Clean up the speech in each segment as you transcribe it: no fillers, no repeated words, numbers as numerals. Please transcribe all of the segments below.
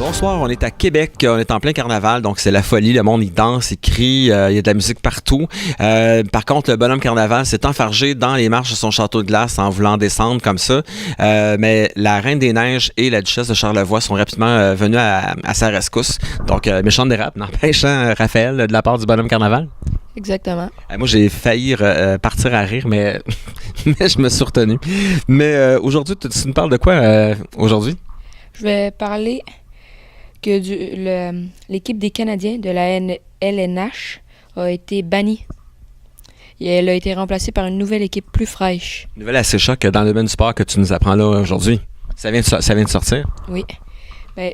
Bonsoir, on est à Québec, on est en plein carnaval, donc c'est la folie, le monde il danse, il crie, il y a de la musique partout. Par contre, le bonhomme carnaval s'est enfargé dans les marches de son château de glace en voulant descendre comme ça. Mais la Reine des Neiges et la Duchesse de Charlevoix sont rapidement venues à sa rescousse. Donc, méchante dérape, n'empêche, hein, Raphaël, de la part du bonhomme carnaval? Exactement. Moi, j'ai failli partir à rire, mais, mais je me suis retenu. Mais aujourd'hui, tu nous parles de quoi aujourd'hui? Je vais parler que l'équipe des Canadiens de la LNH a été bannie. Et elle a été remplacée par une nouvelle équipe plus fraîche. Une nouvelle assez choc dans le domaine du sport que tu nous apprends là aujourd'hui. Ça vient de sortir? Oui.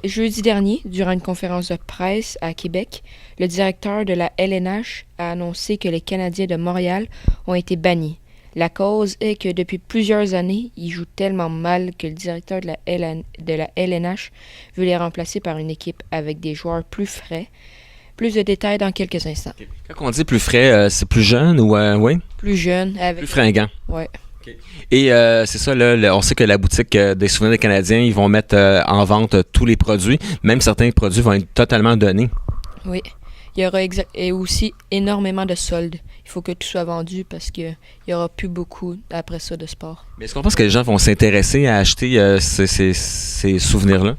Jeudi dernier, durant une conférence de presse à Québec, le directeur de la LNH a annoncé que les Canadiens de Montréal ont été bannis. La cause est que depuis plusieurs années, ils jouent tellement mal que le directeur de la LNH veut les remplacer par une équipe avec des joueurs plus frais. Plus de détails dans quelques instants. Okay. Quand on dit plus frais, c'est plus jeune ou oui? Plus jeune. Plus fringant. Oui. Okay. Et c'est ça, là, on sait que la boutique des souvenirs des Canadiens, ils vont mettre en vente tous les produits. Même certains produits vont être totalement donnés. Oui. Il y aura aussi énormément de soldes. Il faut que tout soit vendu parce qu'il n'y aura plus beaucoup après ça de sport. Mais est-ce qu'on pense que les gens vont s'intéresser à acheter ces souvenirs-là?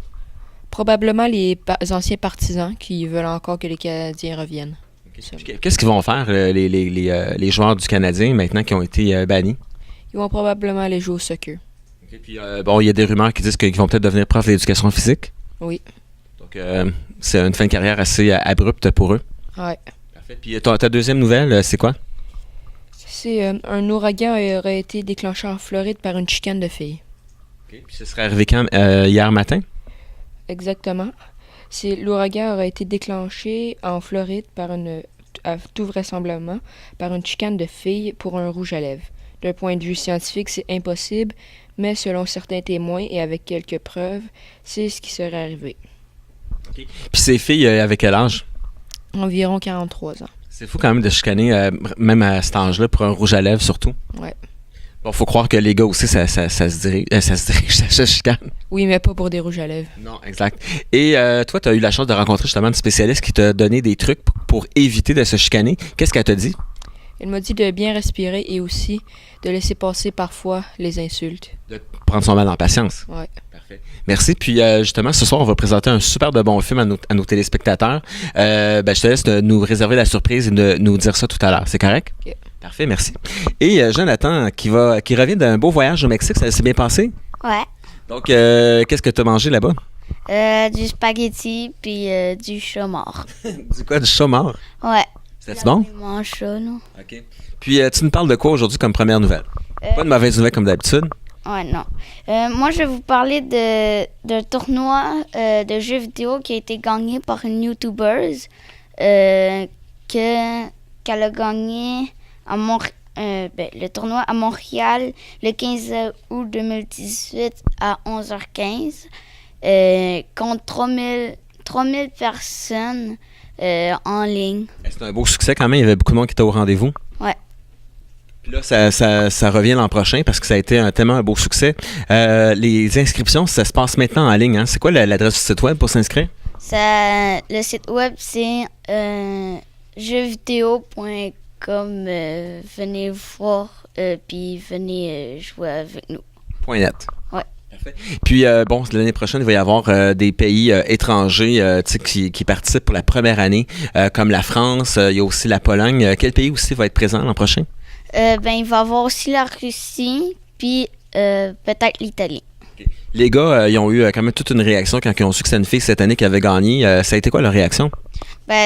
Probablement les anciens partisans qui veulent encore que les Canadiens reviennent. Okay. Qu'est-ce qu'ils vont faire, les joueurs du Canadien, maintenant qui ont été bannis? Ils vont probablement aller jouer au soccer. Okay. Puis, il y a des rumeurs qui disent qu'ils vont peut-être devenir profs d'éducation physique. Oui. Donc, c'est une fin de carrière assez abrupte pour eux. Oui. Parfait. Puis, ta deuxième nouvelle, c'est quoi? C'est un ouragan aurait été déclenché en Floride par une chicane de filles. Okay. Puis, ce serait arrivé quand? Hier matin? Exactement. L'ouragan aurait été déclenché en Floride à tout vraisemblablement par une chicane de filles pour un rouge à lèvres. D'un point de vue scientifique, c'est impossible, mais selon certains témoins et avec quelques preuves, c'est ce qui serait arrivé. Okay. Puis ces filles, avec quel âge? Environ 43 ans. C'est fou quand même de chicaner, même à cet âge-là, pour un rouge à lèvres surtout. Ouais. Bon, faut croire que les gars aussi, ça se dirige, ça se chicane. Oui, mais pas pour des rouges à lèvres. Non, exact. Et toi, tu as eu la chance de rencontrer justement une spécialiste qui t'a donné des trucs pour éviter de se chicaner. Qu'est-ce qu'elle t'a dit? Elle m'a dit de bien respirer et aussi de laisser passer parfois les insultes. De prendre son mal en patience. Oui. Parfait. Merci. Puis justement, ce soir, on va présenter un super de bon film à nos téléspectateurs. Je te laisse nous réserver la surprise et de nous dire ça tout à l'heure. C'est correct? OK. Parfait, merci. Et Jonathan, qui revient d'un beau voyage au Mexique, ça s'est bien passé? Ouais. Donc, qu'est-ce que tu as mangé là-bas? Du spaghetti puis du chat mort. Du quoi? Du chat mort? Ouais. C'était-tu bon? Mon chat, non? OK. Puis, tu nous parles de quoi aujourd'hui comme première nouvelle? Pas de mauvaise nouvelle comme d'habitude? Ouais, non. Moi, je vais vous parler d'un tournoi de jeux vidéo qui a été gagné par une YouTuber qu'elle a gagné le tournoi à Montréal le 15 août 2018 à 11h15 contre 3000 personnes en ligne. C'était un beau succès quand même. Il y avait beaucoup de monde qui était au rendez-vous. Ouais. Puis là, ça revient l'an prochain parce que ça a été tellement un beau succès. Les inscriptions, ça se passe maintenant en ligne. Hein? C'est quoi l'adresse du site web pour s'inscrire? Le site web, c'est jeuxvideo.com. Venez voir puis venez jouer avec nous. .net. Ouais. Parfait. Puis, l'année prochaine, il va y avoir des pays étrangers qui participent pour la première année, comme la France, il y a aussi la Pologne. Quel pays aussi va être présent l'an prochain? Il va y avoir aussi la Russie, puis peut-être l'Italie. Okay. Les gars, ils ont eu quand même toute une réaction quand ils ont su que c'était une fille cette année qui avait gagné. Ça a été quoi leur réaction?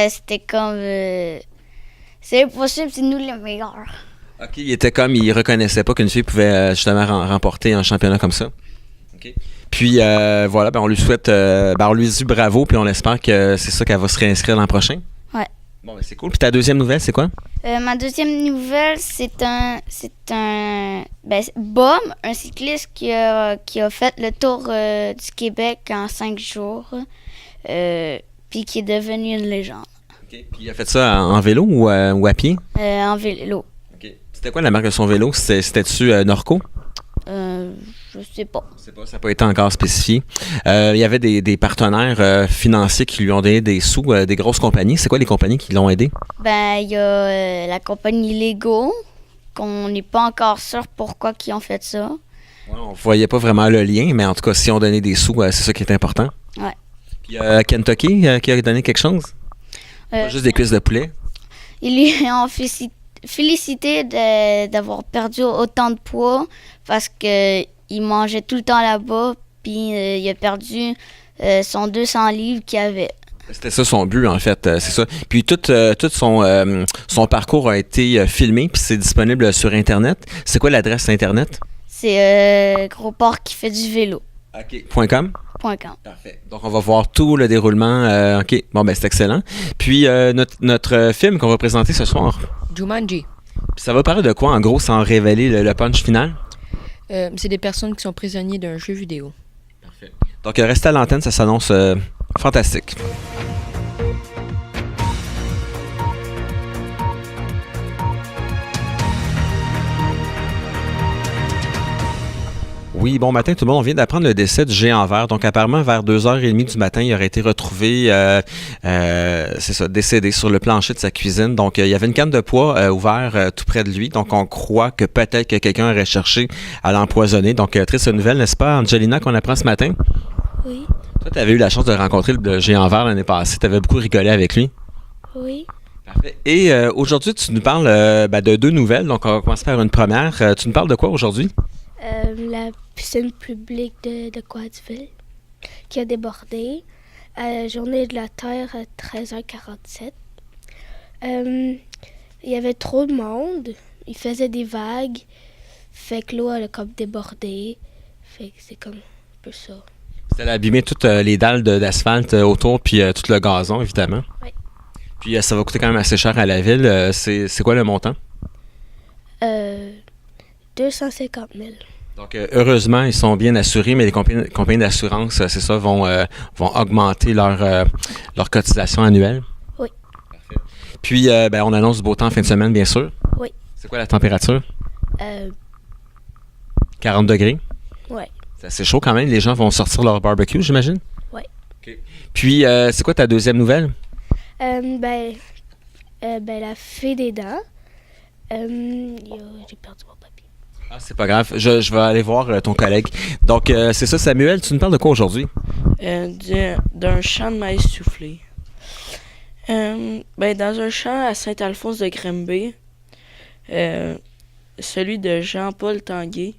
C'était comme... c'est impossible, c'est nous les meilleurs. OK, ils reconnaissaient pas qu'une fille pouvait justement remporter un championnat comme ça. OK. Puis on lui souhaite, on lui dit bravo, puis on espère que c'est ça qu'elle va se réinscrire l'an prochain. Ouais. Bon, c'est cool. Puis ta deuxième nouvelle, c'est quoi? Ma deuxième nouvelle, c'est Bom, un cycliste qui a fait le tour du Québec en 5 jours, puis qui est devenu une légende. OK. Puis il a fait ça en vélo ou à pied? En vélo. OK. C'était quoi la marque de son vélo? C'était-tu Norco? Je sais pas. C'est pas, ça n'a pas été encore spécifié. Il y avait des partenaires financiers qui lui ont donné des sous, des grosses compagnies. C'est quoi les compagnies qui l'ont aidé? Ben, il y a la compagnie Lego, qu'on n'est pas encore sûr pourquoi ils ont fait ça. Ouais, on ne voyait pas vraiment le lien, mais en tout cas, si on donnait des sous, c'est ça qui est important. Ouais. Puis Kentucky qui a donné quelque chose? Pas juste des cuisses de poulet? Ils lui ont félicité d'avoir perdu autant de poids parce qu'il mangeait tout le temps là-bas, puis il a perdu son 200 livres qu'il avait. C'était ça son but, en fait, c'est ça. Puis tout son parcours a été filmé, puis c'est disponible sur Internet. C'est quoi l'adresse Internet? C'est Gros Porc qui fait du vélo. OK. .com? .com. Parfait. Donc, on va voir tout le déroulement. OK. Bon, ben c'est excellent. Puis, notre film qu'on va présenter ce soir, Jumanji. puis ça va parler de quoi, en gros, sans révéler le punch final? C'est des personnes qui sont prisonniers d'un jeu vidéo. Parfait. Donc, restez à l'antenne, ça s'annonce fantastique. Oui, bon matin tout le monde. On vient d'apprendre le décès du géant vert. Donc, apparemment, vers 2h30 du matin, il aurait été retrouvé, c'est ça, décédé sur le plancher de sa cuisine. Donc, il y avait une canne de poids ouverte tout près de lui. Donc, on croit que peut-être que quelqu'un aurait cherché à l'empoisonner. Donc, triste nouvelle, n'est-ce pas, Angelina, qu'on apprend ce matin? Oui. Toi, tu avais eu la chance de rencontrer le géant vert l'année passée. Tu avais beaucoup rigolé avec lui. Oui. Parfait. Et aujourd'hui, tu nous parles de deux nouvelles. Donc, on va commencer par une première. Tu nous parles de quoi aujourd'hui? La piscine publique de Quadsville qui a débordé à la journée de la Terre à 13h47. Il y avait trop de monde. Il faisait des vagues. Fait que l'eau a comme débordé. Fait que c'est comme un peu ça. Ça a abîmé toutes les dalles d'asphalte autour, puis tout le gazon, évidemment. Oui. Puis ça va coûter quand même assez cher à la ville. C'est quoi le montant? 250 000. Donc, heureusement, ils sont bien assurés, mais les compagnies d'assurance, c'est ça, vont augmenter leur cotisation annuelle. Oui. Parfait. Puis, on annonce du beau temps en fin de semaine, bien sûr. Oui. C'est quoi la température? 40 degrés? Oui. C'est assez chaud quand même. Les gens vont sortir leur barbecue, j'imagine? Oui. OK. Puis, c'est quoi ta deuxième nouvelle? La fée des dents. J'ai perdu mon papier. Ah, c'est pas grave. Je vais aller voir ton collègue. Donc, c'est ça, Samuel, tu nous parles de quoi aujourd'hui? D'un champ de maïs soufflé. Dans un champ à Saint-Alphonse de Grimby, celui de Jean-Paul Tanguay,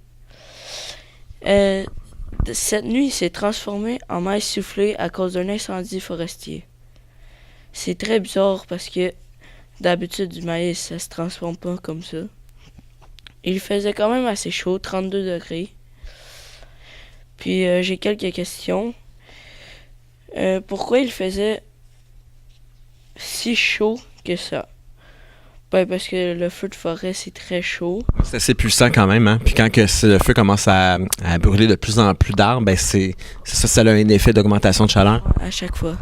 cette nuit, il s'est transformé en maïs soufflé à cause d'un incendie forestier. C'est très bizarre parce que d'habitude, du maïs, ça se transforme pas comme ça. Il faisait quand même assez chaud, 32 degrés. Puis j'ai quelques questions. Pourquoi il faisait si chaud que ça? Parce que le feu de forêt, c'est très chaud. C'est assez puissant quand même, hein? Puis quand le feu commence à brûler de plus en plus d'arbres, c'est ça, ça a un effet d'augmentation de chaleur. À chaque fois.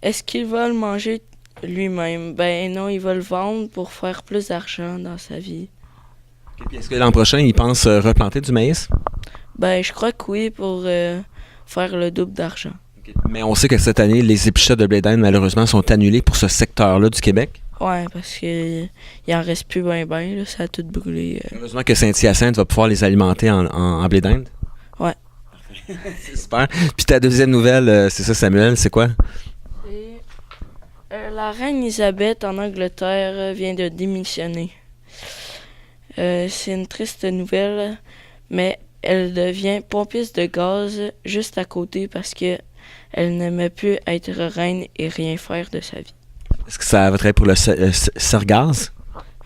Est-ce qu'il va le manger lui-même? Non, il va le vendre pour faire plus d'argent dans sa vie. Okay, puis est-ce que l'an prochain, il pense replanter du maïs? Je crois que oui, pour faire le double d'argent. Okay. Mais on sait que cette année, les épichettes de blé d'Inde, malheureusement, sont annulées pour ce secteur-là du Québec. Ouais, parce qu'il en reste plus ben, ça a tout brûlé. Heureusement que Saint-Hyacinthe va pouvoir les alimenter en blé d'Inde. Ouais. C'est super. Puis ta deuxième nouvelle, c'est ça, Samuel, c'est quoi? La reine Elisabeth en Angleterre vient de démissionner. C'est une triste nouvelle, mais elle devient pompiste de gaz juste à côté parce que elle n'aimait plus être reine et rien faire de sa vie. Est-ce que ça va travailler pour le Sergaz?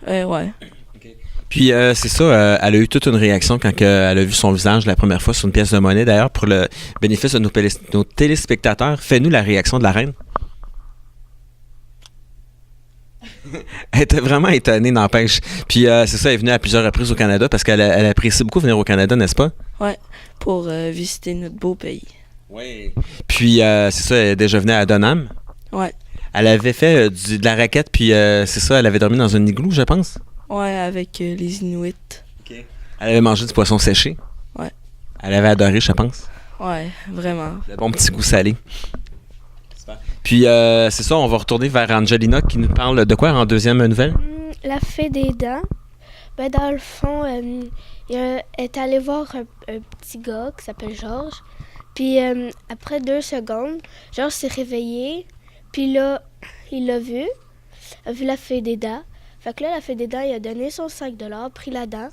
Ouais. Okay. Puis c'est ça, elle a eu toute une réaction quand elle a vu son visage la première fois sur une pièce de monnaie. D'ailleurs, pour le bénéfice de nos téléspectateurs, fais-nous la réaction de la reine. Elle était vraiment étonnée, n'empêche. Puis c'est ça, elle est venue à plusieurs reprises au Canada parce qu'elle apprécie beaucoup venir au Canada, n'est-ce pas? Ouais, pour visiter notre beau pays. Oui. Puis c'est ça, elle est déjà venue à Donham. Ouais. Elle avait fait de la raquette, puis c'est ça, elle avait dormi dans un igloo, je pense. Ouais, avec les Inuits. OK. Elle avait mangé du poisson séché? Ouais. Elle avait adoré, je pense. Ouais, vraiment. Le bon petit goût salé. Puis, c'est ça, on va retourner vers Angelina qui nous parle de quoi en deuxième nouvelle? La fée des dents. Ben, dans le fond, elle est allée voir un petit gars qui s'appelle Georges. Puis après 2 secondes, Georges s'est réveillé. Puis là, il a vu la fée des dents. Fait que là, la fée des dents, il a donné son $5, pris la dent.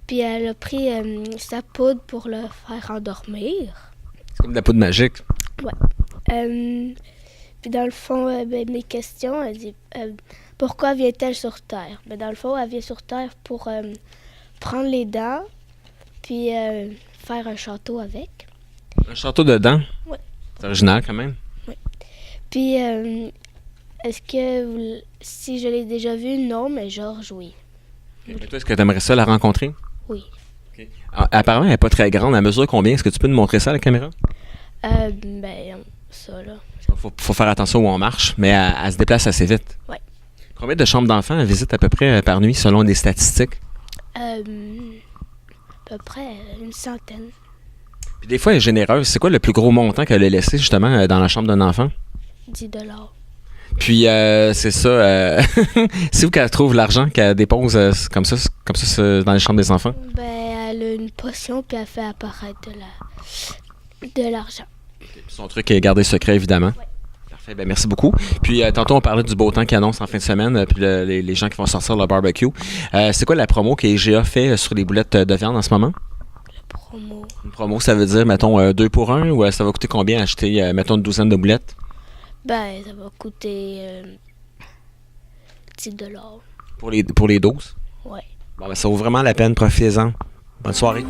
Puis elle a pris sa poudre pour le faire endormir. C'est comme de la poudre magique. Puis dans le fond, mes questions, elle dit pourquoi vient-elle sur Terre? Ben, dans le fond, elle vient sur Terre pour prendre les dents, puis faire un château avec. Un château de dents? Ouais. C'est original quand même. Puis, est-ce que si je l'ai déjà vue? Non, mais Georges, oui. Okay. Mais toi, est-ce que tu aimerais ça la rencontrer? Oui. Okay. Apparemment, elle n'est pas très grande. Elle mesure combien? Est-ce que tu peux nous montrer ça à la caméra? Ben, ça, là. Faut faire attention où on marche, mais elle se déplace assez vite. Ouais. Combien de chambres d'enfants elle visite à peu près par nuit, selon des statistiques? À peu près une centaine. Puis des fois, elle est généreuse. C'est quoi le plus gros montant qu'elle a laissé, justement, dans la chambre d'un enfant? $10. Puis, c'est ça. C'est où qu'elle trouve l'argent qu'elle dépose comme ça dans les chambres des enfants? Ben, elle a une potion, puis elle fait apparaître de l'argent. Puis son truc est gardé secret, évidemment. Ouais. Parfait. Ben, merci beaucoup. Puis, tantôt, on parlait du beau temps qui annonce en fin de semaine, puis les gens qui vont sortir le barbecue. C'est quoi la promo que IGA fait sur les boulettes de viande en ce moment? Promo. Une promo, ça veut dire, mettons, 2 pour 1 ou ça va coûter combien acheter, mettons, une douzaine de boulettes? Ben, ça va coûter $10. Pour les 12? Ouais. Bon, ben, ça vaut vraiment la peine. Profitez-en. Bonne soirée.